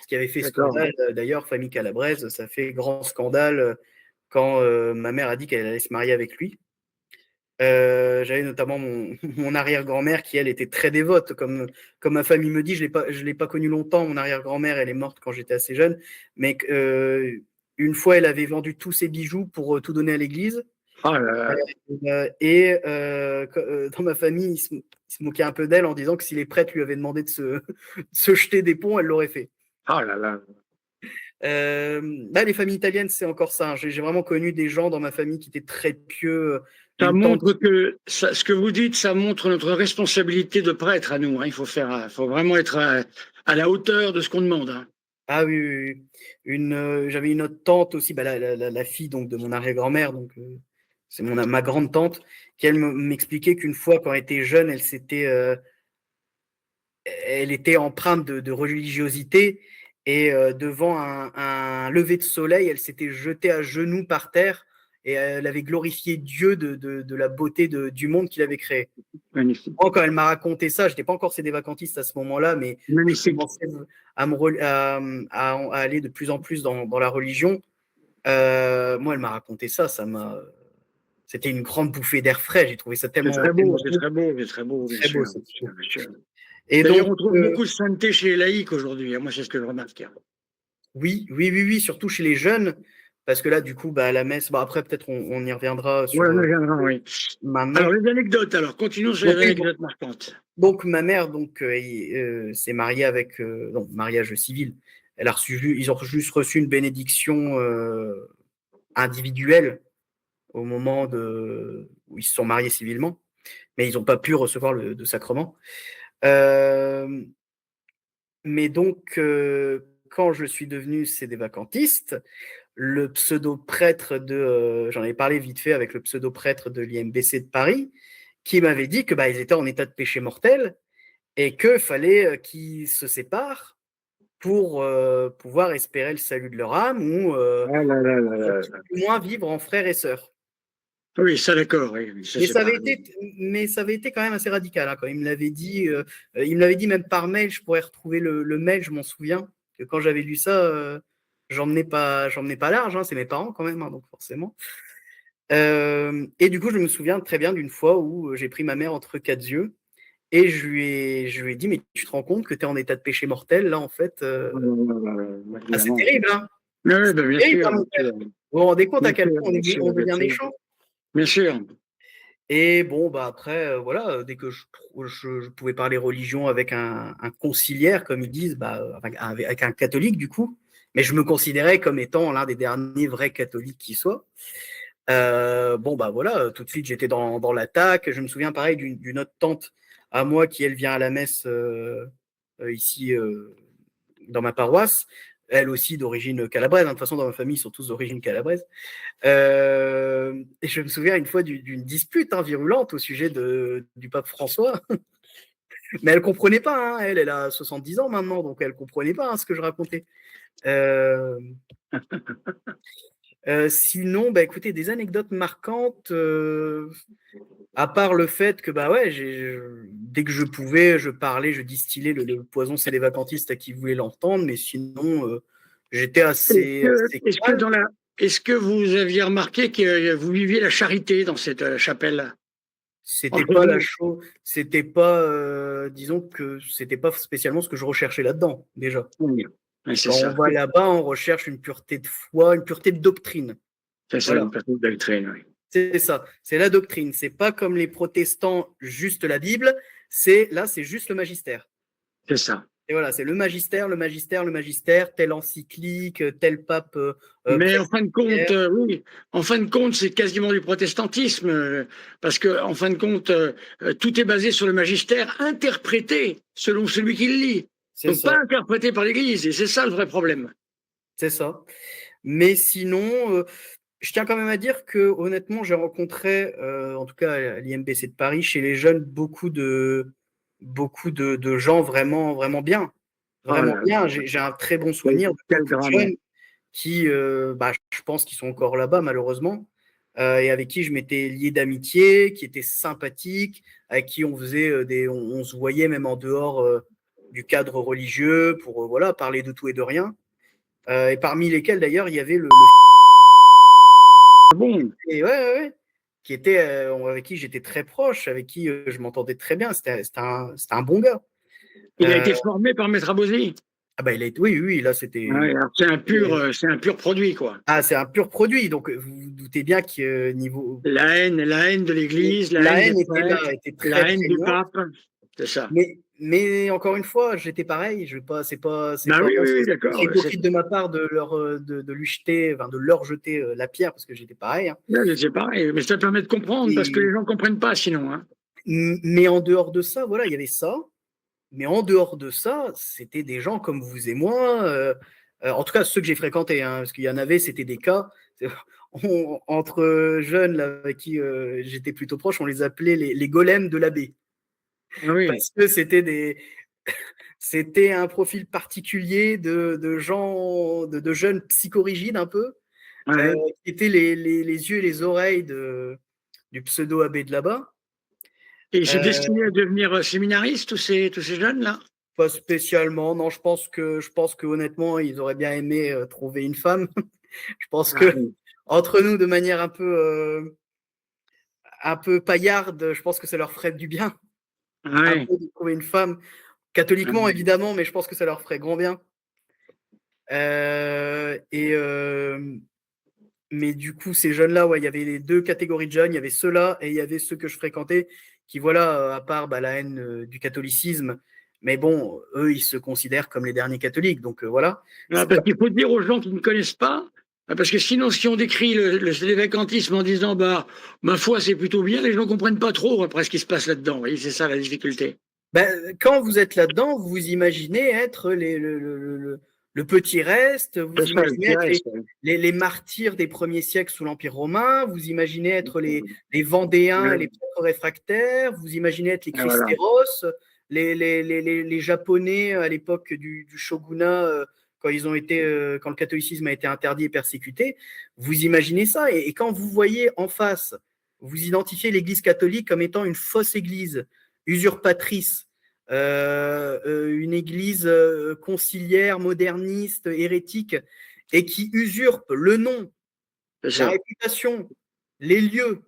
Ce qui avait fait D'accord. scandale, d'ailleurs, famille Calabrese, ça fait grand scandale quand ma mère a dit qu'elle allait se marier avec lui. J'avais notamment mon arrière-grand-mère qui, elle, était très dévote. Comme ma famille me dit, je ne l'ai pas connue longtemps. Mon arrière-grand-mère, elle est morte quand j'étais assez jeune. Mais une fois, elle avait vendu tous ses bijoux pour tout donner à l'église. Ah là là. Dans ma famille, ils se moquaient un peu d'elle en disant que si les prêtres lui avaient demandé de de se jeter des ponts, elle l'aurait fait. Ah là là. Là, les familles italiennes, c'est encore ça. J'ai vraiment connu des gens dans ma famille qui étaient très pieux. Ça Une tante montre que ce que vous dites, ça montre notre responsabilité de prêtre à nous, hein. Il faut vraiment être à la hauteur de ce qu'on demande, hein. Ah oui, oui, oui. J'avais une autre tante aussi, bah, la fille donc, de mon arrière-grand-mère, donc c'est ma grande tante, qui elle m'expliquait qu'une fois, quand elle était jeune, elle était empreinte de religiosité et devant un lever de soleil, elle s'était jetée à genoux par terre et elle avait glorifié Dieu de la beauté du monde qu'il avait créé. Magnifique. Moi, quand elle m'a raconté ça, je n'étais pas encore sédévacantiste à ce moment-là, mais je Magnifique. commençais à aller de plus en plus dans la religion. Moi, elle m'a raconté ça, c'était une grande bouffée d'air frais. J'ai trouvé ça C'est tellement, très beau, tellement c'est beau. très beau, c'est très beau, bien Très beau, sûr, c'est bien sûr, bien sûr. Et D'ailleurs, donc, on trouve beaucoup de sainteté chez les laïcs aujourd'hui, hein. Moi, c'est ce que je remarque. oui, oui, oui, oui, surtout chez les jeunes, parce que là, du coup, bah, à la messe, bah, après, peut-être on y reviendra Ouais, sur on y reviendra, oui. ma Alors, mère. les anecdotes, alors, continuons sur les Donc, oui, anecdotes marquantes. donc ma mère donc, s'est mariée avec, non, mariage civil. Ils ont juste reçu une bénédiction individuelle au moment où ils se sont mariés civilement, mais ils n'ont pas pu recevoir de sacrement. Euh, mais donc, quand je suis devenu sédévacantiste, le pseudo-prêtre j'en ai parlé vite fait avec le pseudo-prêtre de l'IMBC de Paris, qui m'avait dit que bah, ils étaient en état de péché mortel et qu'il fallait qu'ils se séparent pour pouvoir espérer le salut de leur âme ou Ah là là là à là tout là. du moins vivre en frères et sœurs. Oui, ça d'accord, oui, oui, ça Mais c'est ça avait pareil. été, mais ça avait été quand même assez radical, hein, quand il me l'avait dit même par mail. Je pourrais retrouver le mail, je m'en souviens. Que quand j'avais lu ça, j'emmenais pas large. Hein, c'est mes parents quand même, hein, donc forcément. Et du coup, je me souviens très bien d'une fois où j'ai pris ma mère entre quatre yeux et je lui ai dit, mais tu te rends compte que tu es en état de péché mortel là en fait. Ah là là là là, Ah, c'est évidemment. terrible, hein. Oui, oui, C'est ben, bien terrible, sûr, hein, mon bien père. sûr, Vous vous rendez compte à bien quel sûr, point bien sûr, on bien devient sûr. méchant? Bien sûr. Et bon, bah après, voilà, dès que je pouvais parler religion avec un conciliaire, comme ils disent, bah, avec un catholique du coup, mais je me considérais comme étant l'un des derniers vrais catholiques qui soit. Bon, bah voilà, tout de suite j'étais dans l'attaque. Je me souviens pareil d'une autre tante à moi qui, elle, vient à la messe ici dans ma paroisse, elle aussi d'origine calabraise. Hein. De toute façon, dans ma famille, ils sont tous d'origine calabraise. Et je me souviens une fois d'une dispute, hein, virulente au sujet du pape François. Mais elle comprenait pas. Hein, elle a 70 ans maintenant, donc elle comprenait pas, hein, ce que je racontais. Euh, Sinon, bah, écoutez, des anecdotes marquantes, à part le fait que bah ouais, dès que je pouvais, je parlais, je distillais le poison, c'est les vacantistes à qui voulaient l'entendre, mais sinon, j'étais assez Est-ce que calme. dans la, est-ce que vous aviez remarqué que vous viviez la charité dans cette chapelle C'était entre pas vous? c'était pas, disons que c'était pas spécialement ce que je recherchais là-dedans, déjà. Oui, oui, c'est Quand on ça. va là-bas, on recherche une pureté de foi, une pureté de doctrine. C'est ça, une Voilà, personne doctrine, oui. c'est ça. C'est la doctrine. C'est pas comme les protestants, juste la Bible. C'est juste le magistère. C'est ça. Et voilà, c'est le magistère, le magistère, le magistère, telle encyclique, tel pape Mais en prêtre. fin de compte, oui, en fin de compte, c'est quasiment du protestantisme, parce que en fin de compte, tout est basé sur le magistère interprété selon celui qui le lit. C'est Donc pas ça, interprété par l'Église, et c'est ça le vrai problème. c'est ça. Mais sinon, je tiens quand même à dire que honnêtement, j'ai rencontré, en tout cas à l'IMBC de Paris, chez les jeunes, beaucoup de gens vraiment, vraiment bien. Oh Vraiment là bien. là, J'ai un très bon quel, souvenir de quel beaucoup de drame. jeunes qui, bah, je pense qu'ils sont encore là-bas, malheureusement, et avec qui je m'étais lié d'amitié, qui étaient sympathiques, avec qui on faisait on se voyait même en dehors du cadre religieux pour voilà, parler de tout et de rien. Et parmi lesquels, d'ailleurs, il y avait Ah bon, et ouais, ouais, ouais, qui était, avec qui j'étais très proche, avec qui je m'entendais très bien. C'était un bon gars. il a Euh, été formé par Maître Abosi. Ah bah, oui, oui, là, c'était. Ouais, alors c'est un pur produit, quoi. Ah, c'est un pur produit, donc vous vous doutez bien que niveau. La haine de l'Église, la La haine des haine était là, prêtres, était très la haine du prégnante. pape, c'est ça. Mais encore une fois, j'étais pareil. Je vais pas, c'est Bah pas, oui, oui, oui, c'est d'accord. hypocrite de ma part de de lui jeter, enfin, de leur jeter la pierre parce que j'étais pareil, hein. C'est pareil, mais ça permet de comprendre parce que les Et- gens ne comprennent pas sinon, hein. mais en dehors de ça, voilà, il y avait ça. Mais en dehors de ça, c'était des gens comme vous et moi. En tout cas, ceux que j'ai fréquentés, hein, parce qu'il y en avait, c'était des cas. Entre jeunes là, avec qui j'étais plutôt proche, on les appelait les golems de l'abbé. Ah oui, Parce que c'était un profil particulier de gens, de jeunes psychorigides un peu, euh, ouais. qui étaient les yeux et les oreilles du pseudo-abbé de là-bas. Et ils se Euh, destinaient à devenir séminaristes, tous ces jeunes-là? Pas spécialement, non, je pense que honnêtement, ils auraient bien aimé trouver une femme. Je pense Ah que oui. entre nous, de manière un peu paillarde, je pense que ça leur ferait du bien, Ah un oui. peu de trouver une femme, Ah catholiquement oui. évidemment, mais je pense que ça leur ferait grand bien. Et mais du coup, ces jeunes-là, ouais, il y avait les deux catégories de jeunes. Il y avait ceux-là et il y avait ceux que je fréquentais qui, voilà, à part bah, la haine du catholicisme, mais bon, eux, ils se considèrent comme les derniers catholiques. Donc voilà. Ah, parce qu'il faut dire aux gens qui ne connaissent pas, parce que sinon, si on décrit le vacantisme en disant, bah, ma foi, c'est plutôt bien, les gens ne comprennent pas trop après ce qui se passe là-dedans. Vous voyez, c'est ça la difficulté. Ben, quand vous êtes là-dedans, vous vous imaginez être le petit reste, C'est vous ça le imaginez petit être reste. les martyrs des premiers siècles sous l'Empire romain, vous imaginez être les Vendéens et les prêtres réfractaires, vous imaginez être les Et voilà. Christéros, les Japonais à l'époque du shogunat, quand le catholicisme a été interdit et persécuté, vous imaginez ça. Et quand vous voyez en face, vous identifiez l'Église catholique comme étant une fausse Église, usurpatrice, une église conciliaire, moderniste, hérétique, et qui usurpe le nom, C'est la ça. réputation, les lieux,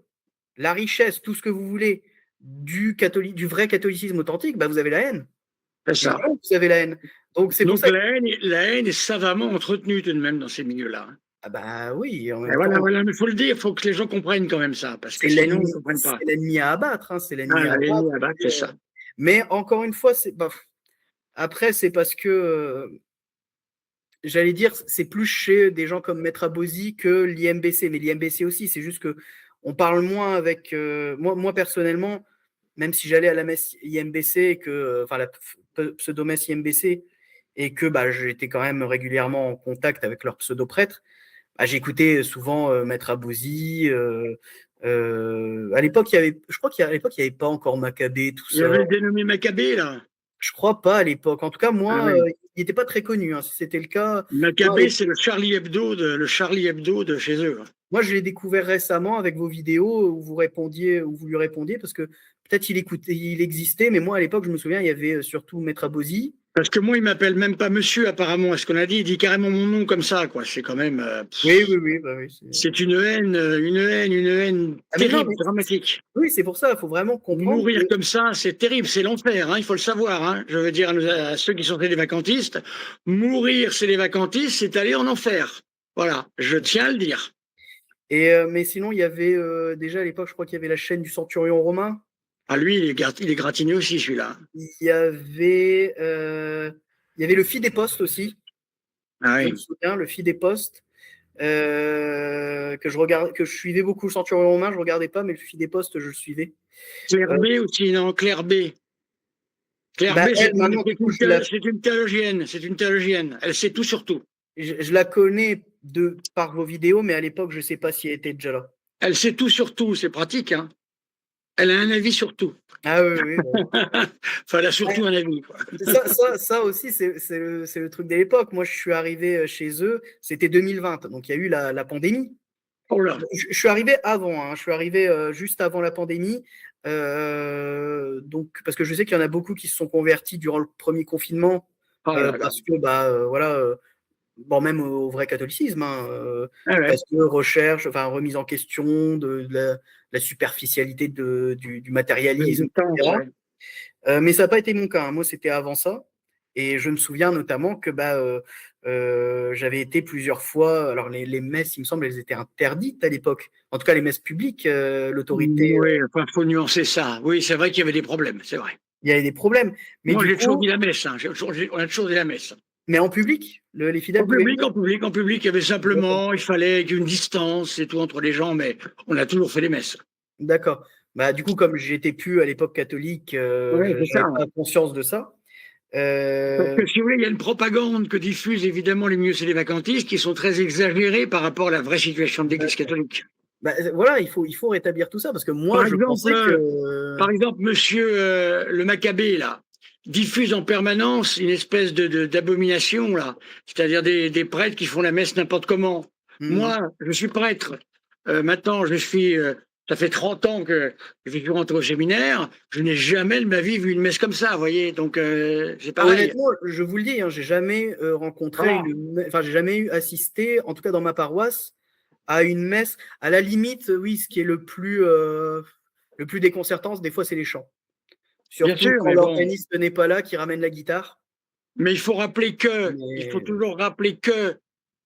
la richesse, tout ce que vous voulez du vrai catholicisme authentique, bah vous avez la haine. C'est ça. Évidemment que vous avez la haine. Donc c'est pour Donc ça que, la haine est savamment entretenue tout de même dans ces milieux-là, hein. ah bah oui, en Et même temps, voilà, voilà, mais il faut le dire, il faut que les gens comprennent quand même ça, parce que sinon, ils ne comprennent pas. c'est l'ennemi à abattre, hein, c'est Ah, l'ennemi à la abattre. haine à battre, c'est ça. Mais encore une fois, après, c'est parce que j'allais dire, c'est plus chez des gens comme Maître Abosi que l'IMBC, mais l'IMBC aussi, c'est juste que on parle moins avec moi personnellement, même si j'allais à la messe IMBC et que enfin la pseudo-messe IMBC et que bah, j'étais quand même régulièrement en contact avec leurs pseudo-prêtres, bah, j'écoutais souvent Maître Abosi. À l'époque, je crois qu'à l'époque, il n'y avait pas encore Maccabée, tout Il y ça. avait le dénommé Maccabée, là. Je crois pas à l'époque. En tout cas, Ah moi, oui. il n'était pas très connu, hein. Si c'était le cas, moi, Maccabée, c'est le Charlie Hebdo de chez eux. Moi, je l'ai découvert récemment avec vos vidéos où vous lui répondiez, parce que peut-être il existait, mais moi, à l'époque, je me souviens, il y avait surtout Maître Abosi. Parce que moi, il m'appelle même pas monsieur, apparemment, à ce qu'on a dit. Il dit carrément mon nom comme ça, quoi. C'est quand même. Oui, oui, oui, bah oui. C'est une haine Ah, mais non, terrible, mais dramatique. oui, c'est pour ça, il faut vraiment comprendre que Mourir comme ça, c'est terrible, c'est l'enfer, hein, il faut le savoir, hein. Je veux dire à ceux qui sont des vacantistes, mourir, c'est les vacantistes, c'est aller en enfer. Voilà, je tiens à le dire. mais sinon, il y avait déjà à l'époque, je crois qu'il y avait la chaîne du Centurion romain. Ah, lui, il est gratiné aussi, celui-là. Il y avait le Fi des Postes aussi, Ah je me oui. souviens, le Fi des Postes. Que je suivais beaucoup le Centurion romain, je regardais pas, mais le Fi des Postes, je le suivais. Claire Euh, B aussi, non, Claire B. Claire Bah, B, elle, maintenant, du coup, c'est une théologienne, c'est une théologienne. Elle sait tout sur tout. je la connais par vos vidéos, mais à l'époque, je ne sais pas si elle était déjà là. Elle sait tout sur tout, c'est pratique, hein. Elle a un avis sur tout. Ah oui, oui. Enfin, elle a surtout un avis, quoi. Ça aussi, c'est le truc de l'époque. Moi, je suis arrivé chez eux, c'était 2020, donc il y a eu la pandémie. Oh là. Je suis arrivé avant, hein, je suis arrivé juste avant la pandémie, donc, parce que je sais qu'il y en a beaucoup qui se sont convertis durant le premier confinement, Oh là là. parce que, bah, voilà, bon, même au vrai catholicisme, hein, Ah ouais. parce que recherche, enfin remise en question de la superficialité du matérialisme, Résistance, etc. ouais. Mais ça n'a pas été mon cas, hein. Moi, c'était avant ça. Et je me souviens notamment que j'avais été plusieurs fois. Alors, les messes, il me semble, elles étaient interdites à l'époque. En tout cas, les messes publiques, l'autorité, Oui, enfin, faut nuancer ça. Oui, c'est vrai qu'il y avait des problèmes, c'est vrai. il y avait des problèmes. Mais Moi, du j'ai toujours dit coup, la messe, hein. On a toujours dit la messe. mais en public, les fidèles En pouvaient public, venir. en public, en public, il y avait simplement, il fallait une distance et tout entre les gens, mais on a toujours fait les messes. D'accord. Du coup, comme j'étais plus à l'époque catholique, Oui, je c'est ça. n'avais pas conscience de ça. Parce que si vous voulez, il y a une propagande que diffusent évidemment les milieux sédévacantistes qui sont très exagérées par rapport à la vraie situation de l'Église catholique. Voilà, il faut rétablir tout ça parce que moi, Par je exemple, pensais que. par exemple, monsieur le Maccabée, là, diffuse en permanence une espèce d'abomination, là, c'est-à-dire des prêtres qui font la messe n'importe comment. Mhm. Moi, je suis prêtre. Maintenant, ça fait 30 ans que je suis rentré au séminaire. Je n'ai jamais de ma vie vu une messe comme ça, vous voyez. Donc, c'est pareil. Honnêtement, je vous le dis, hein, j'ai jamais rencontré Voilà. enfin, j'ai jamais eu assisté, en tout cas dans ma paroisse, à une messe. À la limite, oui, ce qui est le plus déconcertant, des fois, c'est les chants. Bien Surtout sûr, quand mais bon. l'organiste n'est pas là, qui ramène la guitare. Mais il faut Mais toujours rappeler que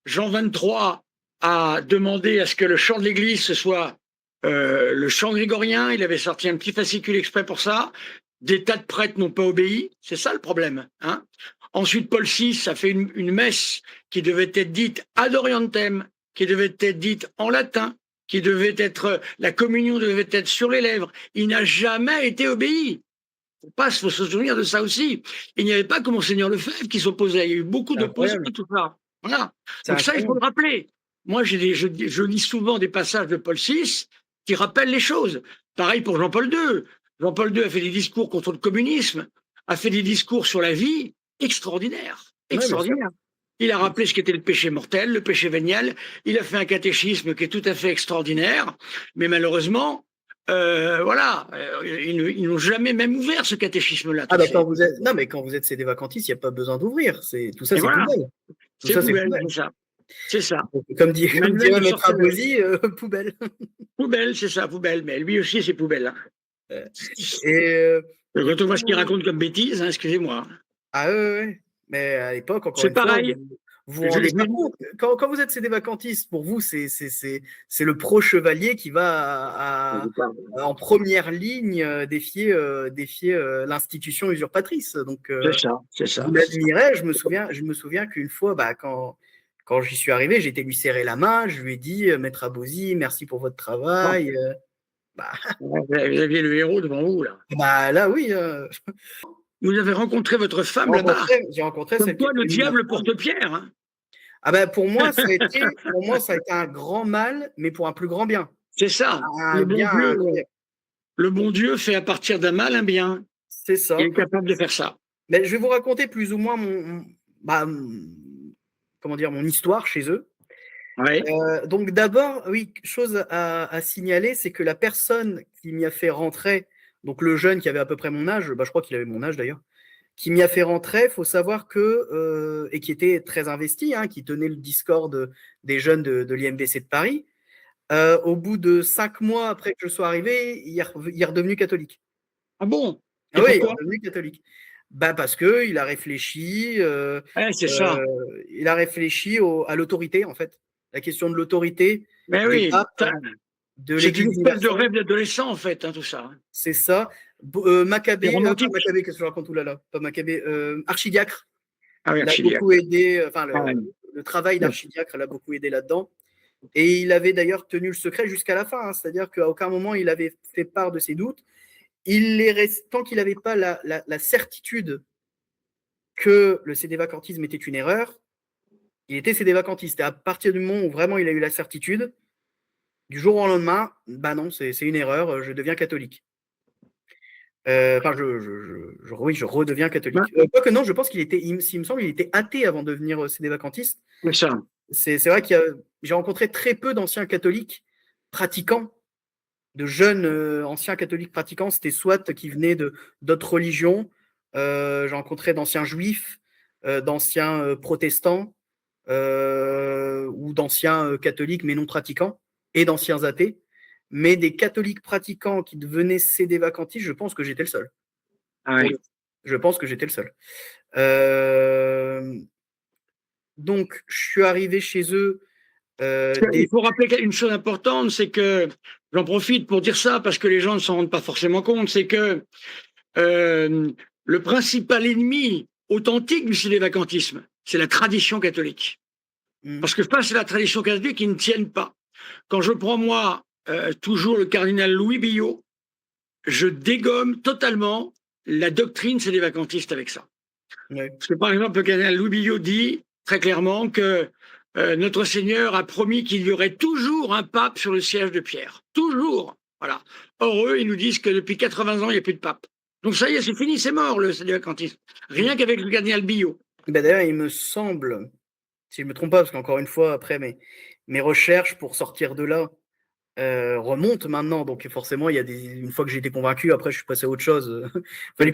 Jean 23 a demandé à ce que le chant de l'Église ce soit le chant grégorien. Il avait sorti un petit fascicule exprès pour ça. Des tas de prêtres n'ont pas obéi. C'est ça le problème. Hein. Ensuite, Paul VI a fait une messe qui devait être dite ad orientem, qui devait être dite en latin, qui devait être, la communion devait être sur les lèvres. Il n'a jamais été obéi. Il faut se souvenir de ça aussi. Il n'y avait pas que Monseigneur Lefebvre qui s'opposait. Il y a eu beaucoup c'est d'opposants incroyable. à tout ça. Voilà. C'est Donc ça, il faut le incroyable. rappeler. Moi, je lis souvent des passages de Paul VI qui rappellent les choses. Pareil pour Jean-Paul II. Jean-Paul II a fait des discours contre le communisme, a fait des discours sur la vie extraordinaires. Ouais, bien sûr. Extraordinaires. Il a rappelé ce qu'était le péché mortel, le péché véniel. Il a fait un catéchisme qui est tout à fait extraordinaire. Mais malheureusement, voilà, ils n'ont jamais même ouvert ce catéchisme-là, Ah tu sais. non, mais quand vous êtes cédé vacantiste, il n'y a pas besoin d'ouvrir. Tout ça, Et c'est voilà, poubelle. Tout c'est ça, c'est poubelle, poubelle. c'est ça. C'est ça. Comme Emmanuel dirait me Maître sortait Abosi, poubelle. poubelle, c'est ça, poubelle. Mais lui aussi, c'est poubelle. Hein. Et du Quand on voit ce qu'il coup, raconte comme bêtises, hein, excusez-moi. ah ouais. Mais à l'époque, encore C'est une fois, pareil. vous Je, rendez je, pas compte. Quand vous êtes cédé vacantiste, pour vous, c'est le pro-chevalier qui va en première ligne défier l'institution usurpatrice. Donc, c'est ça, c'est vous ça. l'admirez. Je me souviens qu'une fois, quand j'y suis arrivé, j'ai été lui serrer la main. Je lui ai dit, Maître Abosi, merci pour votre Bon, travail. Bah, vous aviez le héros devant vous, là. là, oui. Vous avez rencontré votre femme là-bas. J'ai rencontré Comme celle qui quoi, est le devenue ma diable femme. porte pierre. Hein. Pour moi, ça a été un grand mal, mais pour un plus grand bien. C'est ça. Un bien incroyable. Le bon Dieu fait à partir d'un mal un bien. C'est Il ça. est capable de faire ça. Mais je vais vous raconter plus ou moins comment dire, mon histoire chez eux. Oui. Donc d'abord, oui, chose à signaler, c'est que la personne qui m'y a fait rentrer, donc le jeune qui avait à peu près mon âge, je crois qu'il avait mon âge d'ailleurs, qui m'y a fait rentrer, il faut savoir que, et qui était très investi, hein, qui tenait le Discord des jeunes de l'IMBC de Paris, au bout de 5 mois après que je sois arrivé, il est redevenu catholique. Ah bon? Ah Et oui, il est pourquoi? redevenu catholique. Parce qu'il a réfléchi, Ouais, c'est ça. à l'autorité, en fait. La question de l'autorité Mais des oui, papes, de c'est une l'Église espèce de universelle, rêve d'adolescent, en fait, hein, tout ça. Hein. c'est ça. C'est Pas romantique. Maccabée, qu'est-ce que je raconte, oulala, pas Maccabée, archidiacre Ah oui, l'a archidiacre. beaucoup aidé, enfin, Ah, ouais. le travail Ouais. d'archidiacre l'a beaucoup aidé là-dedans. Et il avait d'ailleurs tenu le secret jusqu'à la fin, hein, c'est-à-dire qu'à aucun moment il avait fait part de ses doutes. Tant qu'il n'avait pas la certitude que le cédévacantisme était une erreur, il était cédévacantiste. Et à partir du moment où vraiment il a eu la certitude, du jour au lendemain, non, c'est une erreur, je deviens catholique. Enfin, oui, je redeviens Ouais, catholique. Quoique non, je pense il me semble, il était athée avant de devenir cédévacantiste. c'est ça. C'est vrai j'ai rencontré très peu d'anciens catholiques pratiquants, de jeunes anciens catholiques pratiquants. C'était soit qui venaient d'autres religions, j'ai rencontré d'anciens juifs, d'anciens protestants, ou d'anciens catholiques mais non pratiquants, et d'anciens athées. Mais des catholiques pratiquants qui devenaient cédévacantistes, je pense que j'étais le seul. Ah Pour oui. le Je pense que j'étais le seul. Donc, je suis arrivé chez eux. Il faut rappeler une chose importante, c'est que, j'en profite pour dire ça parce que les gens ne s'en rendent pas forcément compte, c'est que le principal ennemi authentique du sédévacantisme, c'est la tradition catholique. Parce que face à la tradition catholique, ils ne tiennent pas. Quand je prends, moi, toujours le cardinal Louis Billot, je dégomme totalement la doctrine sédévacantiste avec ça. Ouais. Parce que, par exemple, le cardinal Louis Billot dit très clairement que notre Seigneur a promis qu'il y aurait toujours un pape sur le siège de Pierre. Toujours. Voilà. Or, eux, ils nous disent que depuis 80 ans, il n'y a plus de pape. Donc ça y est, c'est fini, c'est mort le sédévacantisme. Rien qu'avec le cardinal Billot. D'ailleurs, il me semble, si je ne me trompe pas, parce qu'encore une fois, après, mes recherches pour sortir de là remontent maintenant. Donc forcément, une fois que j'ai été convaincu, après, je suis passé à autre chose. Il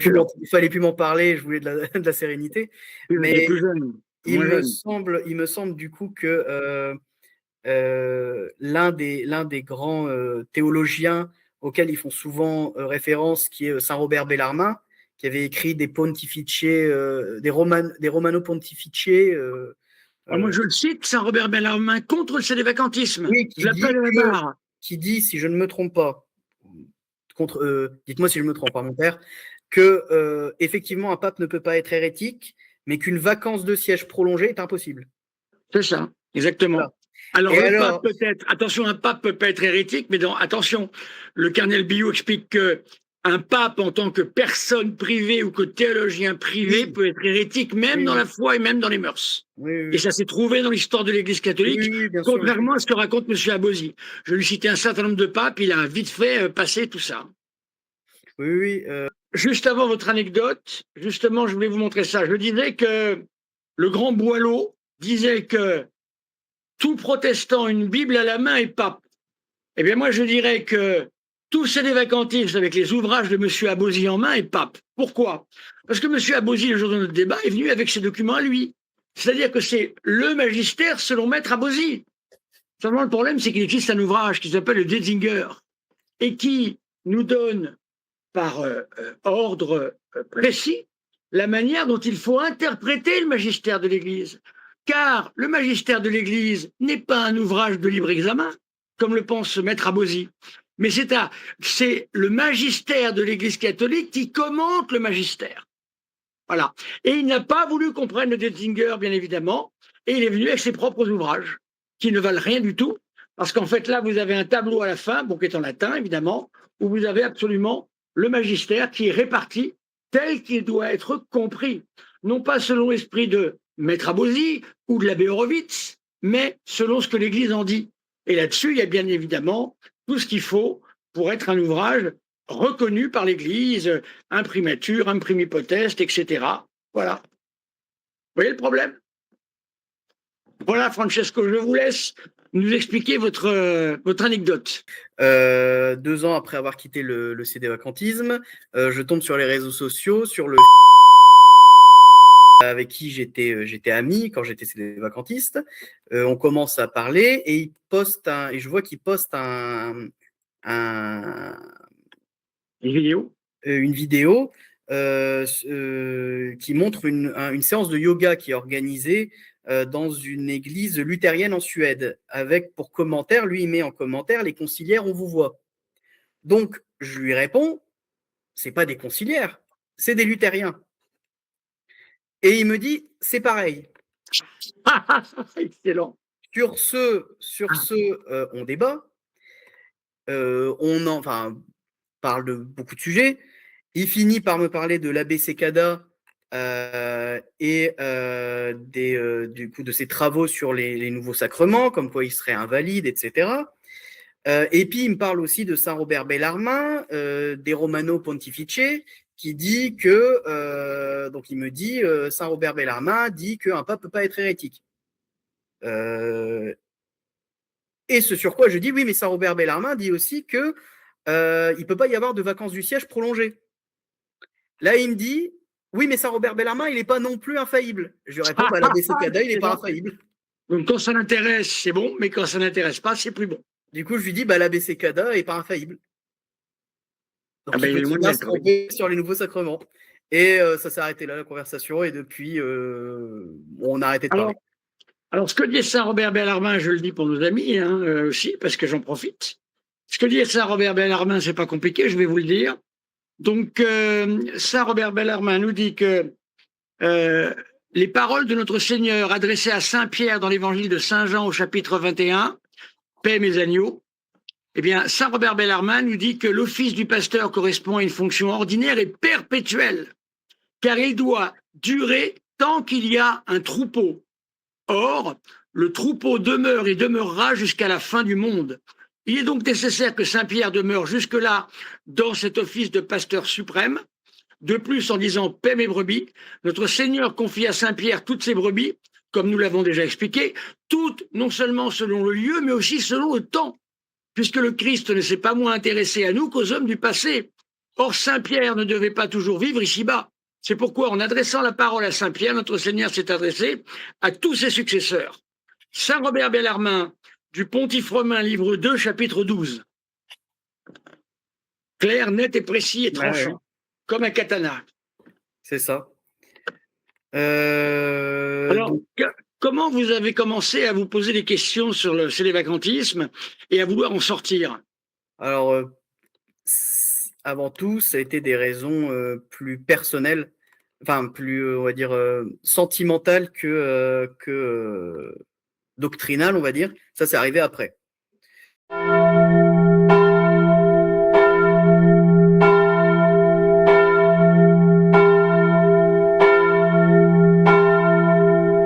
fallait plus m'en parler, je voulais de la sérénité. Mais plus jeune. il me semble du coup que l'un des grands théologiens auxquels ils font souvent référence, qui est Saint Robert Bellarmin, qui avait écrit des pontificie, des Romano Pontificie. Moi, je le cite, Saint Robert Bellarmin contre le sédévacantisme. Oui, Je l'appelle à la barre. Qui dit, si je ne me trompe pas, dites-moi si je me trompe, mon père, que effectivement un pape ne peut pas être hérétique, mais qu'une vacance de siège prolongée est impossible. C'est ça, exactement. Voilà. Alors, pape peut-être, attention, un pape peut pas être hérétique, mais attention, le cardinal Billot explique que un pape en tant que personne privée ou que théologien privé peut être hérétique même dans la foi et même dans les mœurs. Et ça s'est trouvé dans l'histoire de l'Église catholique, contrairement à ce que raconte M. Abosi. Je lui citais un certain nombre de papes, il a vite fait passer tout ça. Juste avant votre anecdote, justement, je voulais vous montrer ça. Je disais que le grand Boileau disait que tout protestant une Bible à la main est pape. Eh bien, moi, je dirais que tout sédévacantisme avec les ouvrages de M. Abosi en main est pape. Pourquoi? Parce que M. Abosi, le jour de notre débat, est venu avec ses documents à lui. C'est-à-dire que c'est le magistère selon Maître Abosi. Seulement, le problème, c'est qu'il existe un ouvrage qui s'appelle le Detzinger et qui nous donne par ordre précis la manière dont il faut interpréter le magistère de l'Église. Car le magistère de l'Église n'est pas un ouvrage de libre examen, comme le pense Maître Abosi, mais c'est le magistère de l'Église catholique qui commente le magistère. Voilà. Et il n'a pas voulu qu'on prenne le Detzinger, bien évidemment, et il est venu avec ses propres ouvrages, qui ne valent rien du tout, parce qu'en fait, là, vous avez un tableau à la fin, bon, qui est en latin, évidemment, où vous avez absolument le magistère qui est réparti tel qu'il doit être compris, non pas selon l'esprit de Maître Abosi ou de l'abbé Horowitz, mais selon ce que l'Église en dit. Et là-dessus, il y a bien évidemment tout ce qu'il faut pour être un ouvrage reconnu par l'Église, imprimature, imprimipoteste, etc. Voilà. Vous voyez le problème? Voilà, Francesco, je vous laisse nous expliquer votre anecdote. 2 ans après avoir quitté le sédévacantisme, je tombe sur les réseaux sociaux, sur le avec qui j'étais ami quand j'étais sédévacantiste. On commence à parler et je vois qu'il poste une vidéo qui montre une séance de yoga qui est organisée dans une église luthérienne en Suède, avec pour commentaire, lui il met en commentaire, les conciliaires, on vous voit. Donc je lui réponds, c'est pas des conciliaires, c'est des luthériens. Et il me dit, c'est pareil. Excellent. Sur ce, on débat, on parle de beaucoup de sujets. Il finit par me parler de l'abbé Secada et du coup de ses travaux sur les nouveaux sacrements, comme quoi il serait invalide, etc. Et puis il me parle aussi de Saint Robert Bellarmin, des Romano Pontificie, qui dit que, donc il me dit, Saint Robert Bellarmin dit qu'un pape peut pas être hérétique. Et ce sur quoi je dis, oui, mais Saint Robert Bellarmin dit aussi que il peut pas y avoir de vacances du siège prolongées. Là, il me dit, oui, mais Saint Robert Bellarmin, il n'est pas non plus infaillible. Je lui réponds, l'abbé Secada, il n'est pas infaillible. Donc quand ça l'intéresse, c'est bon, mais quand ça n'intéresse pas, c'est plus bon. Du coup, je lui dis, l'abbé Secada n'est pas infaillible. Donc, il peut se tromper sur les nouveaux sacrements. Et ça s'est arrêté là, la conversation, et depuis, on a arrêté de parler. Alors, ce que dit Saint Robert Bellarmine, je le dis pour nos amis aussi, parce que j'en profite. Ce que dit Saint Robert Bellarmine, c'est pas compliqué, je vais vous le dire. Donc, Saint Robert Bellarmine nous dit que les paroles de notre Seigneur adressées à Saint Pierre dans l'évangile de Saint Jean au chapitre 21, paix mes agneaux, eh bien, Saint Robert Bellarmine nous dit que l'office du pasteur correspond à une fonction ordinaire et perpétuelle, car il doit durer tant qu'il y a un troupeau. Or, le troupeau demeure et demeurera jusqu'à la fin du monde. Il est donc nécessaire que Saint Pierre demeure jusque-là dans cet office de pasteur suprême. De plus, en disant « paix mes brebis », notre Seigneur confie à Saint Pierre toutes ses brebis, comme nous l'avons déjà expliqué, toutes non seulement selon le lieu, mais aussi selon le temps, puisque le Christ ne s'est pas moins intéressé à nous qu'aux hommes du passé. Or, Saint Pierre ne devait pas toujours vivre ici-bas. C'est pourquoi, en adressant la parole à Saint Pierre, notre Seigneur s'est adressé à tous ses successeurs. Saint Robert Bellarmine, du Pontife romain, livre 2, chapitre 12. Clair, net et précis et tranchant, comme un katana. C'est ça. Alors, comment vous avez commencé à vous poser des questions sur le célibacantisme et à vouloir en sortir? Alors, avant tout, ça a été des raisons plus personnelles, enfin plus, on va dire, sentimentales que doctrinales, on va dire. Ça, c'est arrivé après.